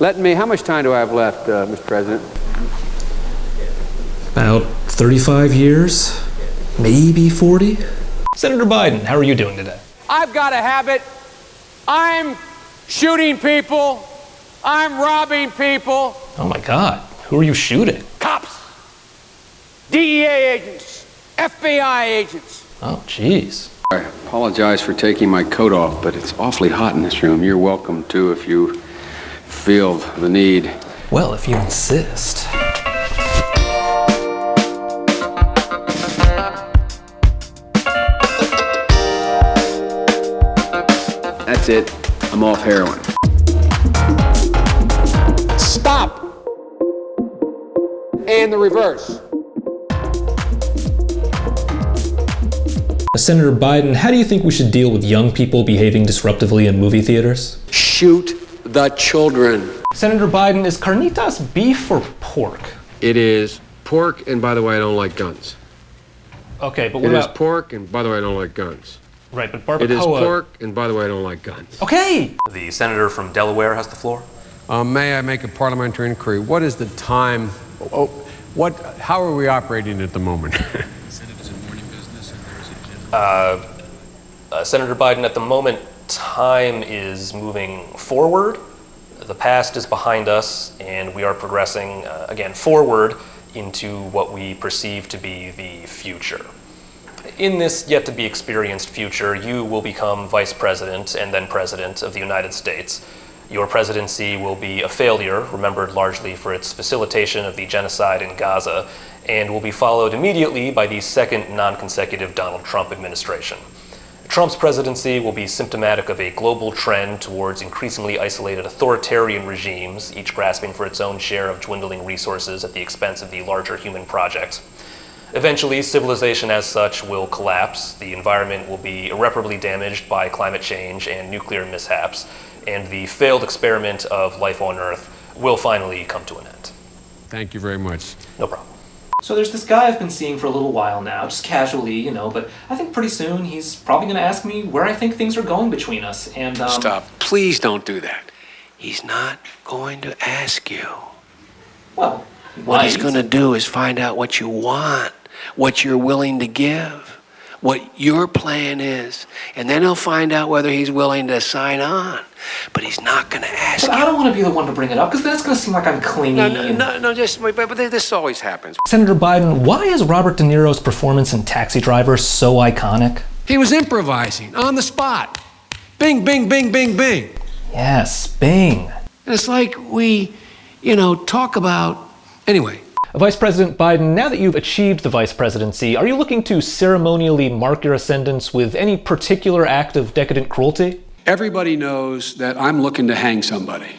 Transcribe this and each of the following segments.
How much time do I have left, Mr. President? About 35 years, maybe 40. Senator Biden, how are you doing today? I've got a habit. I'm shooting people. I'm robbing people. Oh my God, who are you shooting? Cops. DEA agents. FBI agents. Oh, jeez. I apologize for taking my coat off, but it's awfully hot in this room. You're welcome to if you feel the need. Well, if you insist. That's it. I'm off heroin. Stop! And the reverse. Senator Biden, how do you think we should deal with young people behaving disruptively in movie theaters? Shoot the children. Senator Biden, is carnitas beef or pork? It is pork, and by the way, I don't like guns. Okay, but what It is about... pork, and by the way, I don't like guns. Right, but barbacoa... It is pork, and by the way, I don't like guns. Okay! The senator from Delaware has the floor. May I make a parliamentary inquiry? What is the time? How are we operating at the moment? Senator Biden, at the moment, time is moving forward. The past is behind us, and we are progressing, again, forward into what we perceive to be the future. In this yet-to-be-experienced future, you will become Vice President and then President of the United States. Your presidency will be a failure, remembered largely for its facilitation of the genocide in Gaza, and will be followed immediately by the second non-consecutive Donald Trump administration. Trump's presidency will be symptomatic of a global trend towards increasingly isolated authoritarian regimes, each grasping for its own share of dwindling resources at the expense of the larger human project. Eventually, civilization as such will collapse, the environment will be irreparably damaged by climate change and nuclear mishaps, and the failed experiment of life on Earth will finally come to an end. Thank you very much. No problem. So there's this guy I've been seeing for a little while now, just casually, but I think pretty soon he's probably going to ask me where I think things are going between us, and Stop. Please don't do that. He's not going to ask you. Well, What he's going to do is find out what you want, what you're willing to give, what your plan is, and then he'll find out whether he's willing to sign on. But he's not going to ask But you. I don't want to be the one to bring it up, because then it's going to seem like I'm clingy. But this always happens. Senator Biden, why is Robert De Niro's performance in Taxi Driver so iconic? He was improvising on the spot. Bing, bing, bing, bing, bing. Yes, Bing. And it's like we, talk about. Anyway. Vice President Biden, now that you've achieved the vice presidency, are you looking to ceremonially mark your ascendance with any particular act of decadent cruelty? Everybody knows that I'm looking to hang somebody.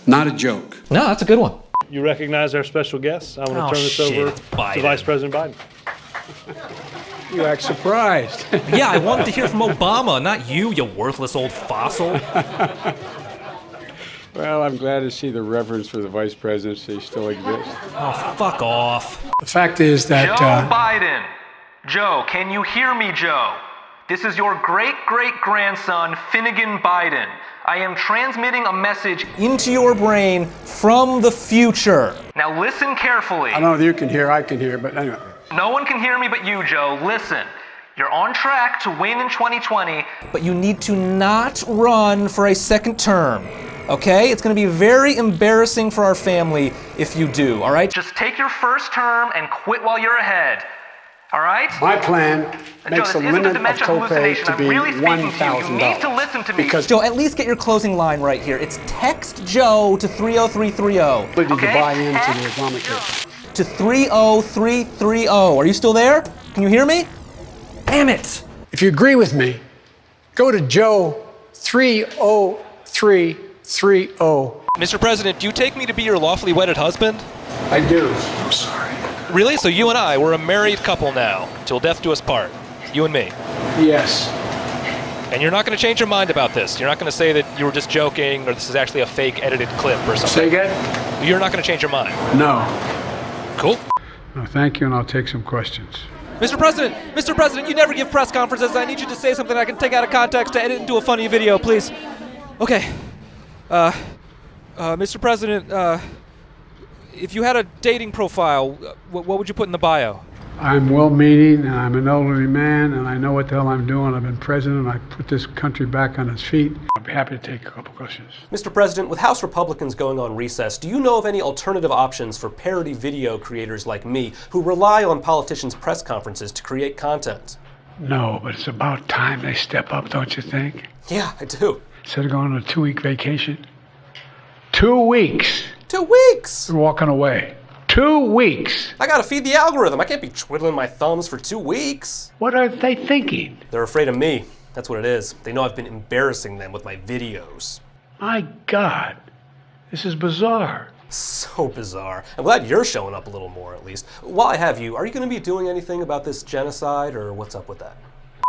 Not a joke. No, that's a good one. You recognize our special guest. I want to turn this over to Vice President Biden. You act surprised. Yeah, I wanted to hear from Obama, not you worthless old fossil. Well, I'm glad to see the reverence for the vice presidency still exists. Oh, fuck off. The fact is that... Joe Biden. Joe, can you hear me, Joe? This is your great-great-grandson, Finnegan Biden. I am transmitting a message into your brain from the future. Now listen carefully. I don't know if you can hear, I can hear, but anyway. No one can hear me but you, Joe. Listen. You're on track to win in 2020. But you need to not run for a second term. Okay? It's going to be very embarrassing for our family if you do, all right? Just take your first term and quit while you're ahead. All right? My plan makes the limit of copay to be $1,000. You need to listen to me. Because Joe, at least get your closing line right here. It's text Joe to 30330. to buy into the Obamacare. To 30330. Are you still there? Can you hear me? Damn it! If you agree with me, go to Joe 30330. Mr. President, do you take me to be your lawfully wedded husband? I do. I'm sorry. Really? So you and I, we're a married couple now, till death do us part. You and me. Yes. And you're not going to change your mind about this. You're not going to say that you were just joking or this is actually a fake edited clip or something. Say again? You're not going to change your mind. No. Cool. No, thank you, and I'll take some questions. Mr. President, you never give press conferences. I need you to say something I can take out of context to edit into a funny video, please. Okay. Mr. President, if you had a dating profile, what would you put in the bio? I'm well-meaning, and I'm an elderly man, and I know what the hell I'm doing. I've been president. I've put this country back on its feet. I'd be happy to take a couple questions. Mr. President, with House Republicans going on recess, do you know of any alternative options for parody video creators like me who rely on politicians' press conferences to create content? No, but it's about time they step up, don't you think? Yeah, I do. Instead of going on a 2-week vacation. 2 weeks! 2 weeks! They're walking away. 2 weeks! I gotta feed the algorithm. I can't be twiddling my thumbs for 2 weeks. What are they thinking? They're afraid of me. That's what it is. They know I've been embarrassing them with my videos. My God, this is bizarre. So bizarre. I'm glad you're showing up a little more, at least. While I have you, are you going to be doing anything about this genocide, or what's up with that?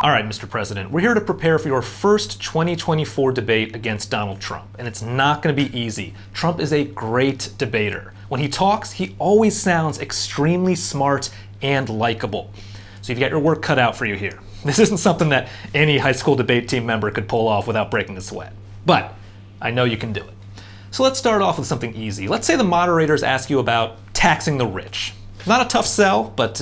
All right, Mr. President, we're here to prepare for your first 2024 debate against Donald Trump, and it's not going to be easy. Trump is a great debater. When he talks, he always sounds extremely smart and likable. So you've got your work cut out for you here. This isn't something that any high school debate team member could pull off without breaking a sweat. But I know you can do it. So let's start off with something easy. Let's say the moderators ask you about taxing the rich. Not a tough sell, but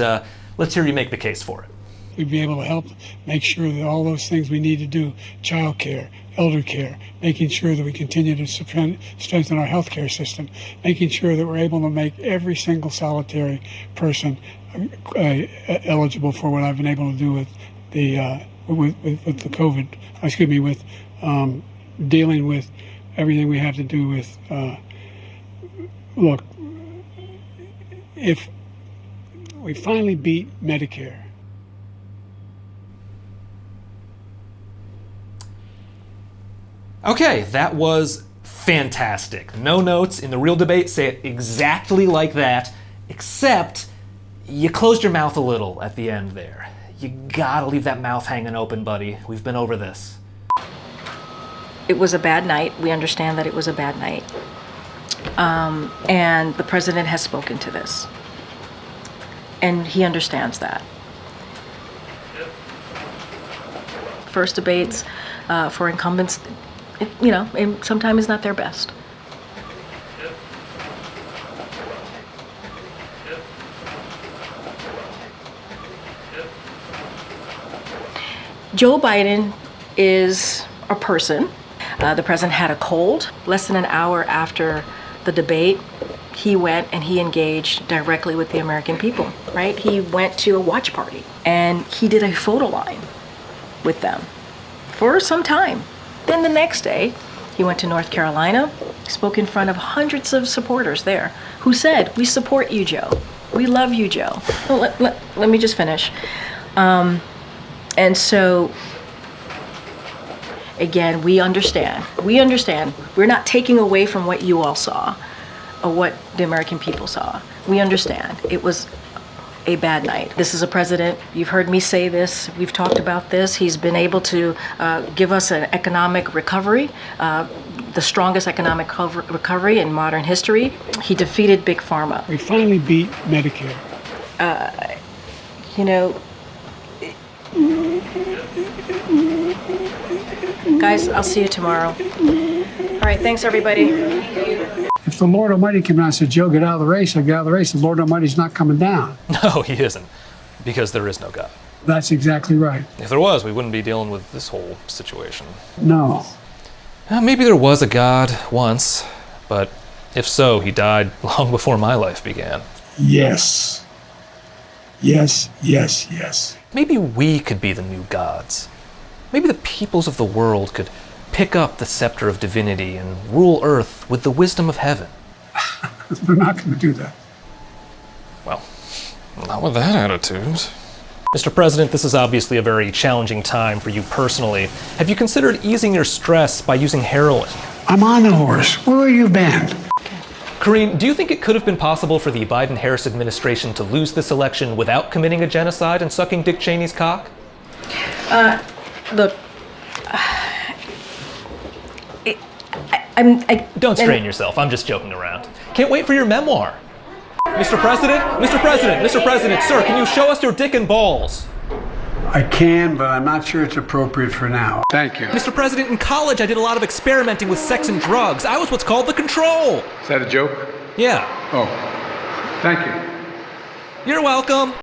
let's hear you make the case for it. We'd be able to help make sure that all those things we need to do, child care, elder care, making sure that we continue to strengthen our healthcare system, making sure that we're able to make every single solitary person eligible for what I've been able to do with the with dealing with everything we have to do with, look, if we finally beat Medicare. Okay, that was fantastic. No notes in the real debate. Say it exactly like that, except you closed your mouth a little at the end there. You gotta leave that mouth hanging open, buddy. We've been over this. It was a bad night. We understand that it was a bad night. And the president has spoken to this. And he understands that. First debates for incumbents, sometimes is not their best. Joe Biden is a person. The president had a cold. Less than an hour after the debate, he went and he engaged directly with the American people, right? He went to a watch party and he did a photo line with them for some time. Then the next day, he went to North Carolina, spoke in front of hundreds of supporters there who said, "We support you, Joe. We love you, Joe." Well, let me just finish. And so, again, we understand. We're not taking away from what you all saw or what the American people saw. We understand. It was a bad night. This is a president, you've heard me say this, we've talked about this. He's been able to give us an economic recovery, the strongest economic recovery in modern history. He defeated Big Pharma. We finally beat Medicare. Guys, I'll see you tomorrow. All right, thanks everybody. If the Lord Almighty came down and said, "Joe, get out of the race," I'd get out of the race. The Lord Almighty's not coming down. No, he isn't, because there is no God. That's exactly right. If there was, we wouldn't be dealing with this whole situation. No. Maybe there was a God once, but if so, he died long before my life began. Yes. Yes, yes, yes. Maybe we could be the new gods. Maybe the peoples of the world could pick up the scepter of divinity and rule Earth with the wisdom of heaven. We're not going to do that. Well, not with that attitude. Mr. President, this is obviously a very challenging time for you personally. Have you considered easing your stress by using heroin? I'm on the horse. Where have you been? Karine, do you think it could have been possible for the Biden-Harris administration to lose this election without committing a genocide and sucking Dick Cheney's cock? Look, Don't strain yourself. I'm just joking around. Can't wait for your memoir. Mr. President, sir, can you show us your dick and balls? I can, but I'm not sure it's appropriate for now. Thank you. Mr. President, in college I did a lot of experimenting with sex and drugs. I was what's called the control. Is that a joke? Yeah. Oh, thank you. You're welcome.